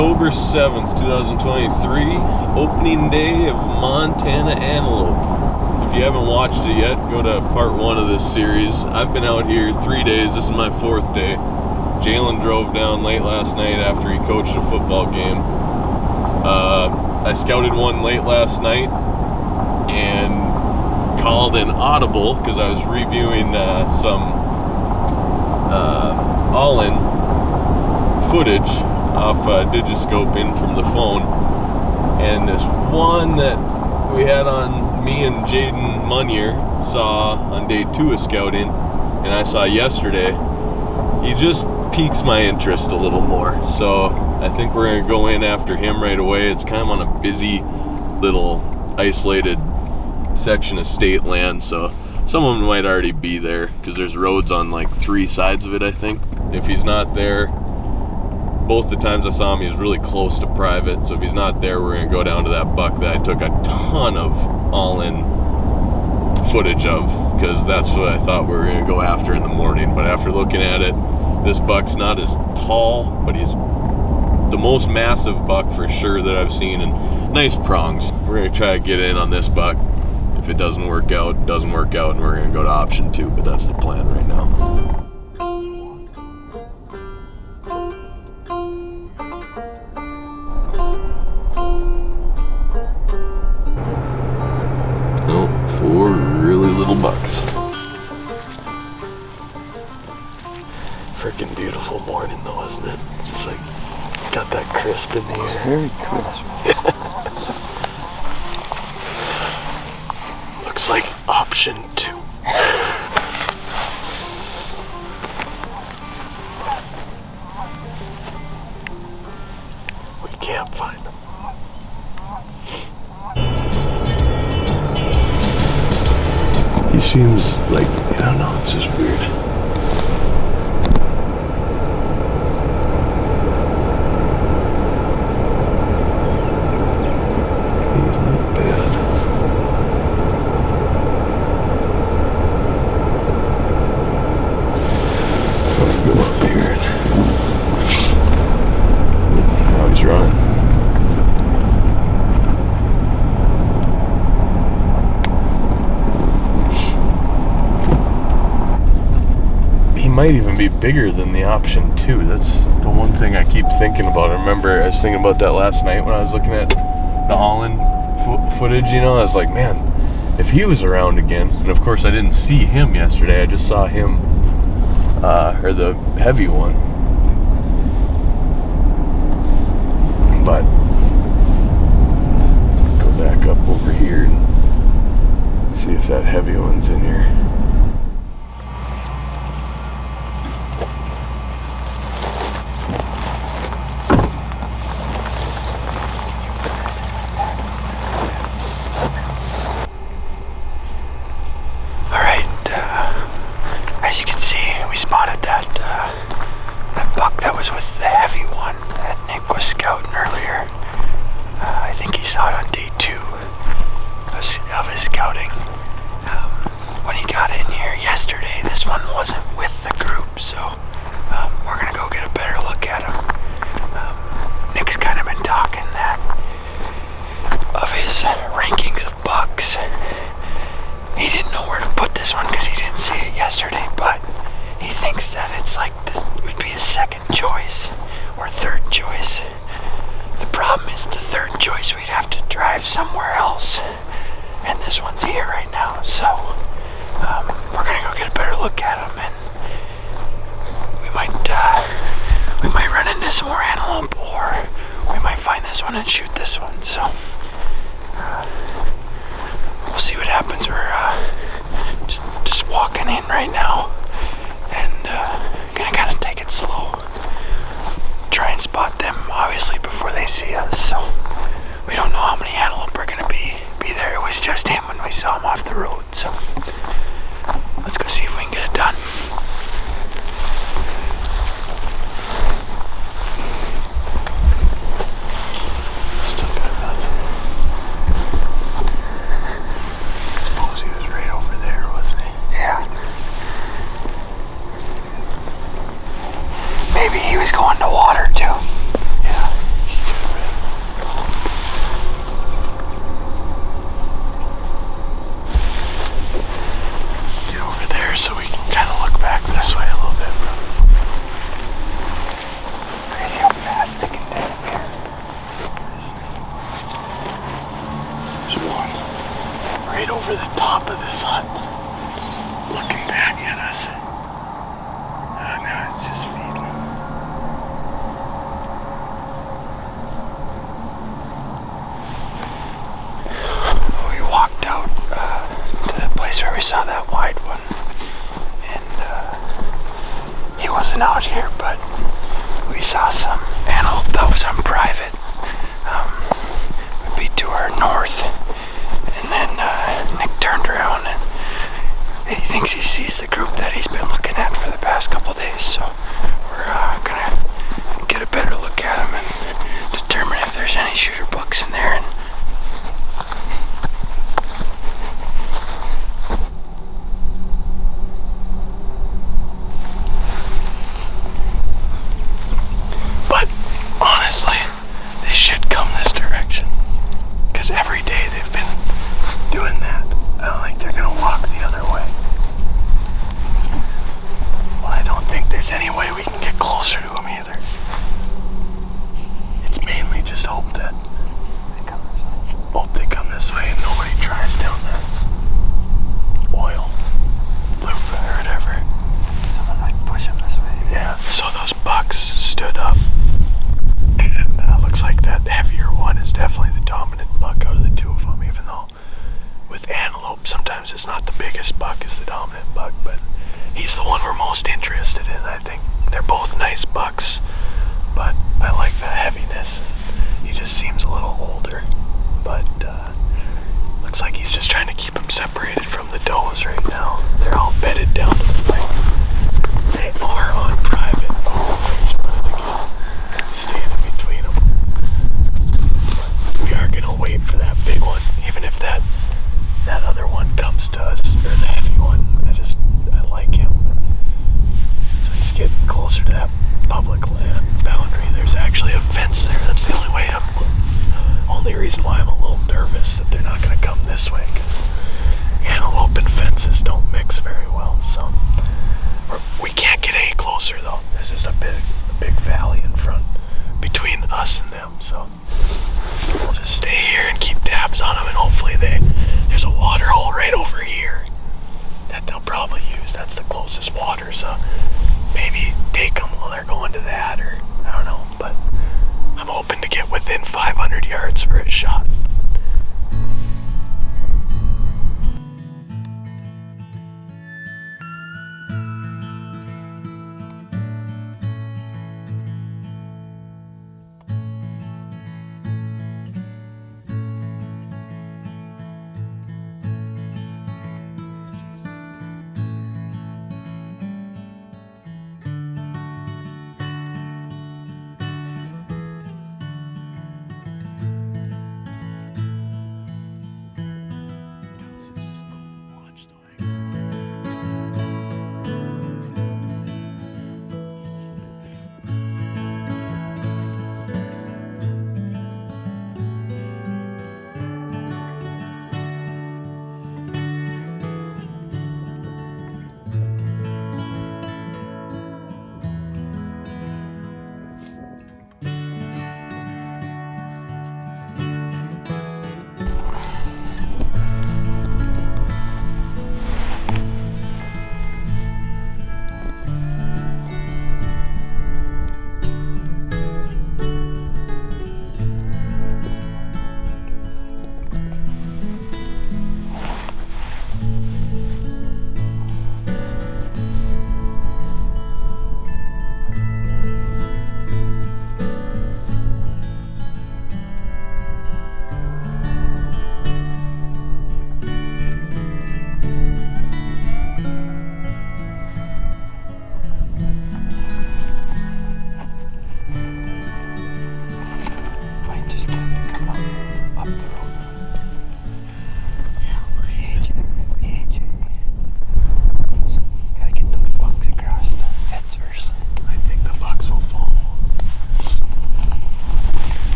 October 7th, 2023, opening day of Montana Antelope. If you haven't watched it yet, go to part 1 of this series. I've been out here 3 days. This is my 4th day. Jalen drove down late last night after he coached a football game. I scouted one late last night and called an audible because I was reviewing some ollin footage off digiscope in from the phone, and this one that we had on me and Jaden Munier saw on day 2 of scouting, and I saw yesterday, he just piques my interest a little more. So I think we're gonna go in after him right away. It's kind of on a busy little isolated section of state land, so some of them might already be there because there's roads on like 3 sides of it, I think. If he's not there, both the times I saw him, he was really close to private. So if he's not there, we're gonna go down to that buck that I took a ton of all-in footage of, because that's what I thought we were gonna go after in the morning. But after looking at it, this buck's not as tall, but he's the most massive buck for sure that I've seen, and nice prongs. We're gonna try to get in on this buck. If it doesn't work out, and we're gonna go to option 2, but that's the plan right now. Oh, 4 really little bucks. Freaking beautiful morning though, isn't it? Just like got that crisp in the air. Very crisp. Looks like option 2. We can't find him. He seems like, I don't know, it's just weird. He's not bad. Let's go up here. Now he's running. Might even be bigger than the option 2. That's the one thing I keep thinking about. I remember I was thinking about that last night when I was looking at the all-in footage, you know. I was like, man, if he was around again, and of course I didn't see him yesterday, I just saw him, or the heavy one. But go back up over here and see if that heavy one's in here. As you can see, we spotted that buck that was with the heavy one that Nick was scouting earlier. I think he saw it on day 2 of his scouting. When he got in here yesterday, this one wasn't with the group, so we're gonna go get a better look at him. Nick's kind of been talking that of his rankings of bucks. He didn't know where to put this one because he didn't see it yesterday, but he thinks that it's like it would be his 2nd choice or 3rd choice. The problem is the 3rd choice we'd have to drive somewhere else, and this one's here right now. So we're gonna go get a better look at him, and we might run into some more antelope, or we might find this one and shoot this one. So we'll see what happens. We're just walking in right now, and gonna kind of take it slow. Try and spot them, obviously, before they see us. So we don't know how many antelope are gonna be there. It was just him when we saw him off the road. So let's go see if we can get it done. Still got nothing. Suppose he was right over there, wasn't he? Yeah. Maybe he was going to water too. Yeah, he right over the top of this hut, looking back at us. Now it's just feeding. We walked out to the place where we saw that wide one, and he wasn't out here, but we saw some antelope that was on private. Would be to our north, and then Nick turned around and he thinks he sees the group that he's been looking at for the past couple days, so we're gonna get a better look at him and determine if there's any shooter bucks in there. But honestly, they should come this direction, because every day they've been doing that. I don't think they're gonna walk the other way. Well, I don't think there's any way we can get closer to them either. It's mainly just hope that they come this way and nobody drives down that oil loop or whatever. Someone might push them this way. Yeah, so those bucks stood up, and looks like that heavier one is definitely the dominant buck out of the two of them, even though with antelope sometimes it's not the biggest buck is the dominant buck, but he's the one we're most interested in. I think they're both nice bucks, but I like the heaviness. He just seems a little older, but looks like he's just trying to keep them separated from the does right now. They're all bedded down to the pipe. They are on private. Oh, he's running again. Standing between them. But we are gonna wait for that big one, even if that other one comes to us, or the heavy one. I like him. So he's getting closer to that public land boundary. There's actually a fence there. That's the only reason why I'm a little nervous that they're not gonna come this way, because antelope and fences don't mix very well. So we can't get any closer though. There's just a big valley in front between us and them. So we'll just stay here and keep tabs on them, and hopefully there's a water hole right over here that they'll probably use. That's the closest water, so maybe take them while they're going to that, or I don't know, but I'm hoping to get within 500 yards for a shot.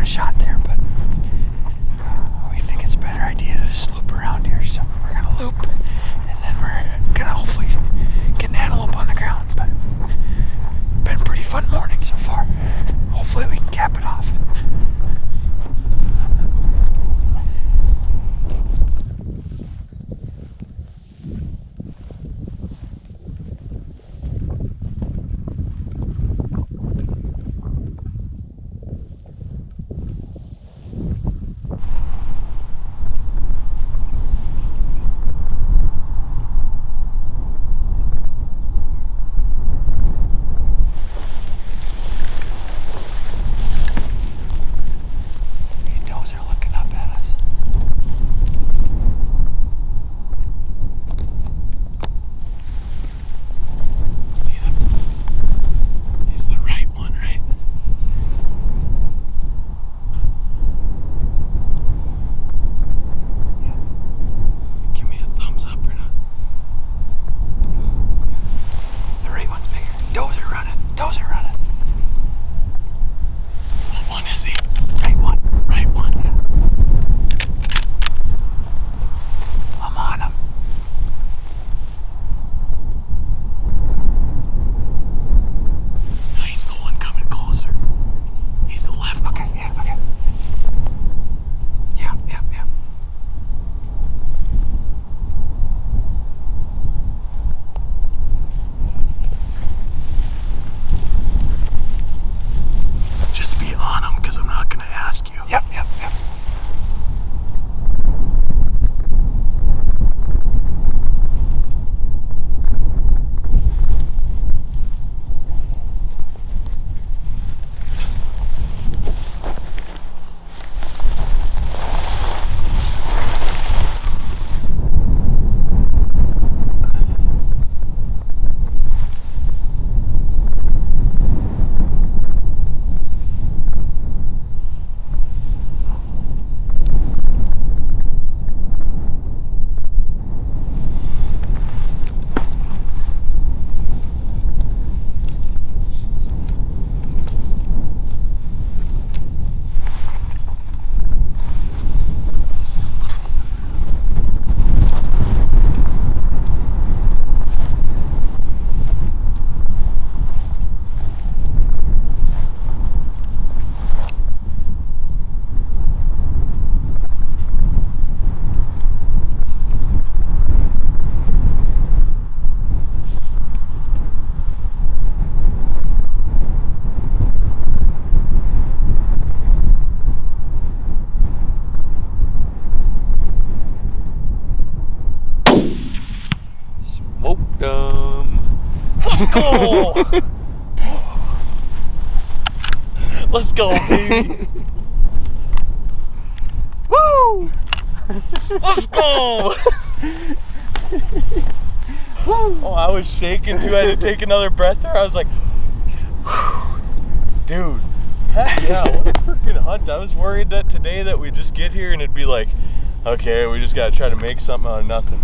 a shot there, but we think it's a better idea to just loop around here. So we're gonna loop, and then we're gonna hopefully get an antelope on the ground. But been a pretty fun morning so far. Hopefully we can cap it off. Let's go! Let's go, baby! Woo! Let's go! Oh, I was shaking too. I had to take another breath there. I was like, dude, heck yeah, what a freaking hunt. I was worried that today that we'd just get here and it'd be like, okay, we just gotta try to make something out of nothing.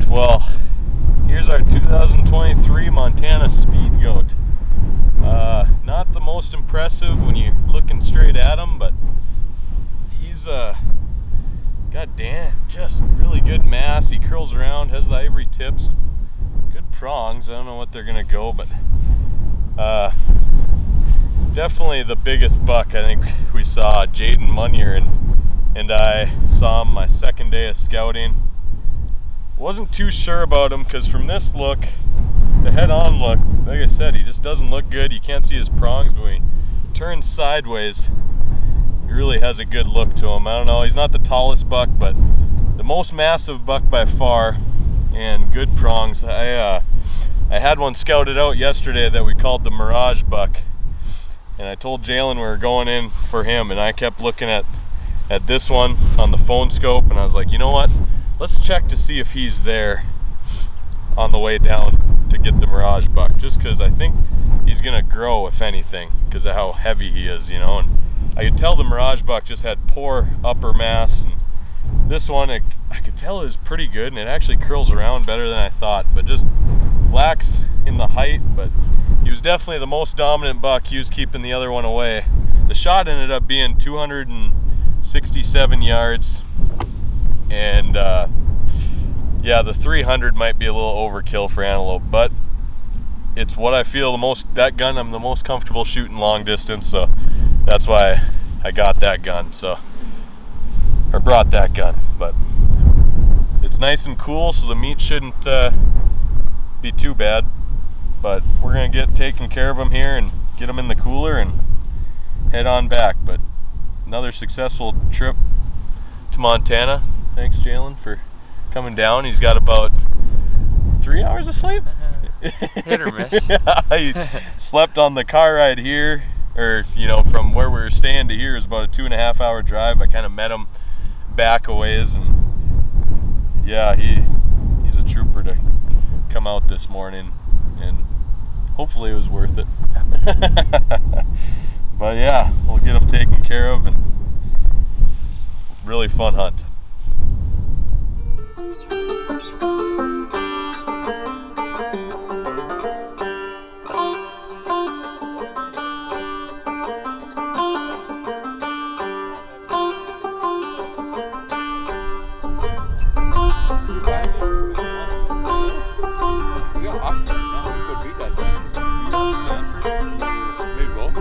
Well, here's our 2023 Montana Speed Goat. Not the most impressive when you're looking straight at him, but he's goddamn, just really good mass. He curls around, has the ivory tips, good prongs. I don't know what they're gonna go, but definitely the biggest buck I think we saw. Jalen Munier and I saw him my second day of scouting. Wasn't too sure about him because from this look, the head-on look, like I said, he just doesn't look good. You can't see his prongs, but when he turns sideways, he really has a good look to him. I don't know, he's not the tallest buck, but the most massive buck by far, and good prongs. I I had one scouted out yesterday that we called the Mirage buck, and I told Jalen we were going in for him, and I kept looking at this one on the phone scope, and I was like, you know what, let's check to see if he's there on the way down to get the Mirage buck, just because I think he's gonna grow, if anything, because of how heavy he is, you know. And I could tell the Mirage buck just had poor upper mass, and this one I could tell it was pretty good, and it actually curls around better than I thought, but just lacks in the height. But he was definitely the most dominant buck. He was keeping the other one away. The shot ended up being 267 yards, and yeah, the 300 might be a little overkill for antelope, but it's what I feel the most, that gun I'm the most comfortable shooting long distance, so that's why I got that gun, or brought that gun. But it's nice and cool, so the meat shouldn't be too bad, but we're gonna get taken care of them here and get them in the cooler and head on back. But another successful trip to Montana. Thanks, Jalen, for coming down. He's got about 3 hours of sleep. Hit or miss. Yeah, he slept on the car ride here, or you know, from where we were staying to here is about a 2.5 hour drive. I kind of met him back a ways, and yeah, he's a trooper to come out this morning, and hopefully it was worth it. But yeah, we'll get him taken care of, and really fun hunt. Maybe both.